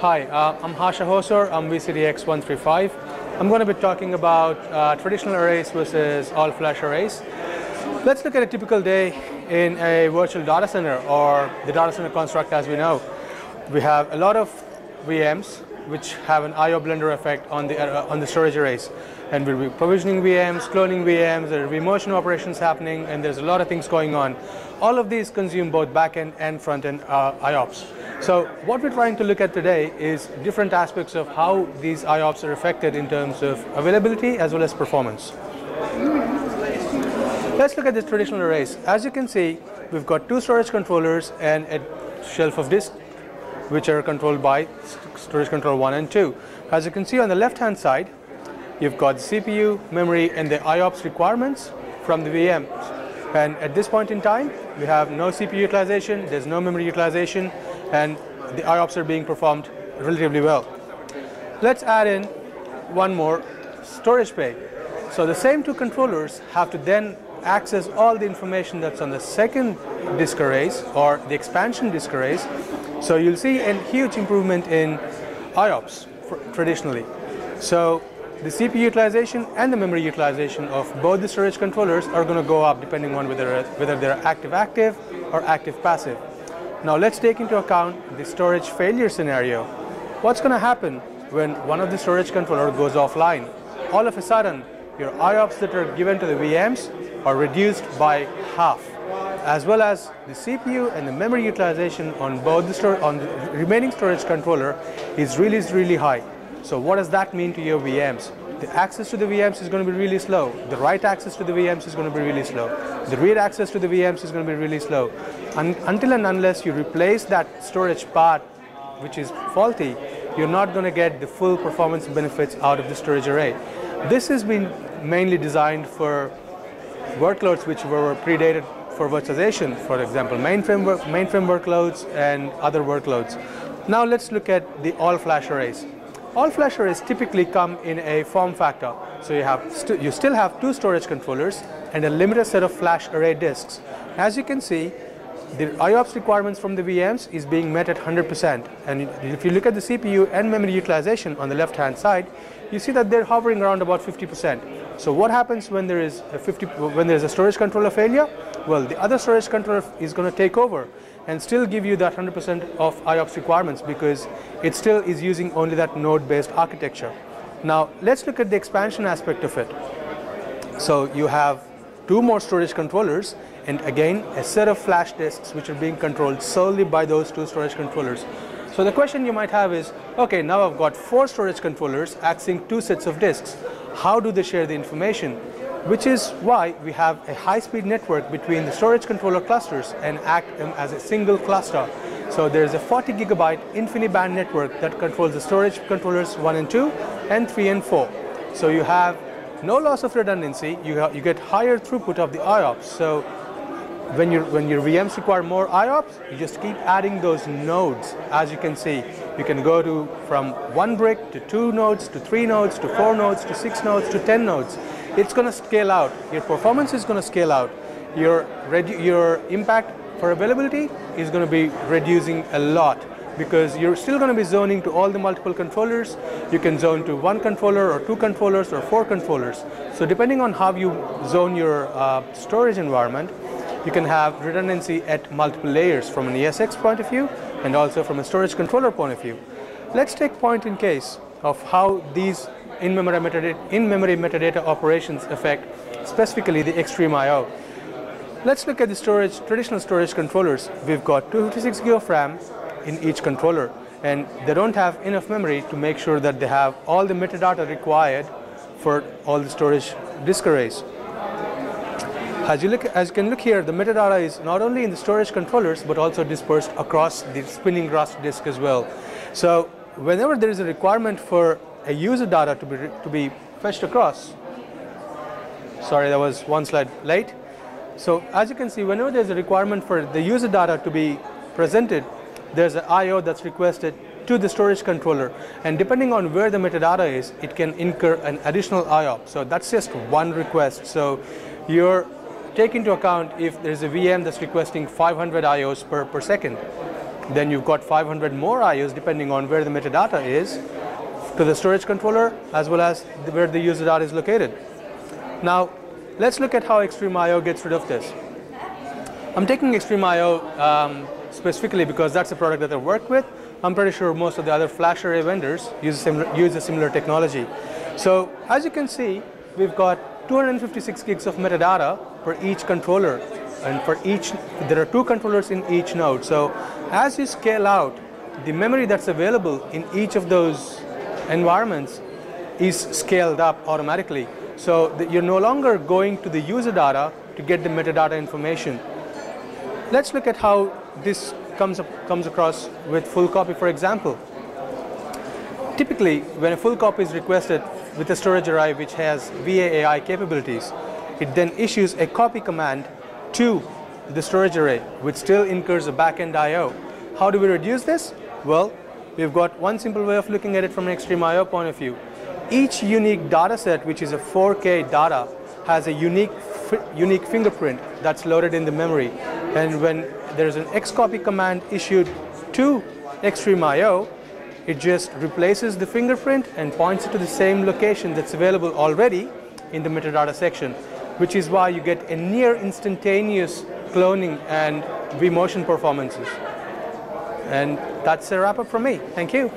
Hi, I'm Harsha Hosur. I'm VCDX135. I'm going to be talking about traditional arrays versus all-flash arrays. Let's look at a typical day in a virtual data center, or the data center construct as we know. We have a lot of VMs which have an I/O blender effect on the storage arrays, and we'll be provisioning VMs, cloning VMs, there will be motion operations happening, and there's a lot of things going on. All of these consume both back-end and front-end IOPS. So what we're trying to look at today is different aspects of how these IOPS are affected in terms of availability as well as performance. Let's look at the traditional arrays. As you can see, we've got two storage controllers and a shelf of disk which are controlled by storage controller 1 and 2. As you can see on the left-hand side, you've got CPU, memory, and the IOPS requirements from the VMs. And at this point in time, we have no CPU utilization, there's no memory utilization, and the IOPS are being performed relatively well. Let's add in one more storage bay. So the same two controllers have to then access all the information that's on the second disk arrays or the expansion disk arrays. So you'll see a huge improvement in IOPS traditionally. So the CPU utilization and the memory utilization of both the storage controllers are going to go up depending on whether they're active-active or active-passive. Now let's take into account the storage failure scenario. What's going to happen when one of the storage controller goes offline? All of a sudden, your IOPS that are given to the VMs are reduced by half, as well as the CPU and the memory utilization on both the remaining storage controller is really high. So what does that mean to your VMs? The access to the VMs is going to be really slow. The write access to the VMs is going to be really slow. The read access to the VMs is going to be really slow. Until and unless you replace that storage part which is faulty, you're not going to get the full performance benefits out of the storage array. This has been mainly designed for workloads which were predated for virtualization, for example, mainframe workloads and other workloads. Now let's look at the all-flash arrays. All-flash arrays typically come in a form factor. So you still have two storage controllers and a limited set of flash array disks. As you can see, the IOPS requirements from the VMs is being met at 100%. And if you look at the CPU and memory utilization on the left-hand side, you see that they're hovering around about 50%. So what happens when there is a storage controller failure? Well, the other storage controller is going to take over and still give you that 100% of IOPS requirements because it still is using only that node-based architecture. Now, let's look at the expansion aspect of it. So you have two more storage controllers and again a set of flash disks which are being controlled solely by those two storage controllers. So the question you might have is, okay, now I've got four storage controllers accessing two sets of disks. How do they share the information? Which is why we have a high-speed network between the storage controller clusters and act as a single cluster. So there's a 40 gigabyte InfiniBand network that controls the storage controllers 1 and 2 and 3 and 4. So you have no loss of redundancy, you get higher throughput of the IOPS. So when your VMs require more IOPS, you just keep adding those nodes. As you can see, you can go from 1 brick to 2 nodes to 3 nodes to 4 nodes to 6 nodes to 10 nodes. It's going to scale out. Your performance is going to scale out. Your impact for availability is going to be reducing a lot because you're still going to be zoning to all the multiple controllers. You can zone to 1 controller or 2 controllers or 4 controllers. So depending on how you zone your storage environment, you can have redundancy at multiple layers from an ESX point of view and also from a storage controller point of view. Let's take point in case of how these in-memory metadata operations affect specifically the extreme I/O. Let's look at the traditional storage controllers. We've got 256 GB of RAM in each controller, and they don't have enough memory to make sure that they have all the metadata required for all the storage disk arrays. As you can look here, the metadata is not only in the storage controllers but also dispersed across the spinning RAS disk as well. So whenever there is a requirement for a user data to be fetched across, sorry, that was one slide late. So as you can see, whenever there's a requirement for the user data to be presented, there's an I/O that's requested to the storage controller, and depending on where the metadata is, it can incur an additional IOPS. So that's just one request. So you're take into account if there's a VM that's requesting 500 IOs per second. Then you've got 500 more IOs depending on where the metadata is to the storage controller as well as where the user data is located. Now, let's look at how Extreme IO gets rid of this. I'm taking Extreme IO specifically because that's a product that I work with. I'm pretty sure most of the other flash array vendors use a similar technology. So as you can see, we've got 256 gigs of metadata for each controller, and there are 2 controllers in each node. So as you scale out, the memory that's available in each of those environments is scaled up automatically. So you're no longer going to the user data to get the metadata information. Let's look at how this comes across with full copy, for example. Typically, when a full copy is requested with a storage array which has VAAI capabilities, it then issues a copy command to the storage array, which still incurs a backend I/O. How do we reduce this? Well, we've got one simple way of looking at it from an Extreme IO point of view. Each unique data set, which is a 4K data, has a unique fingerprint that's loaded in the memory. And when there's an xcopy command issued to Extreme IO, it just replaces the fingerprint and points it to the same location that's available already in the metadata section, which is why you get a near instantaneous cloning and vMotion performances. And that's a wrap up from me. Thank you.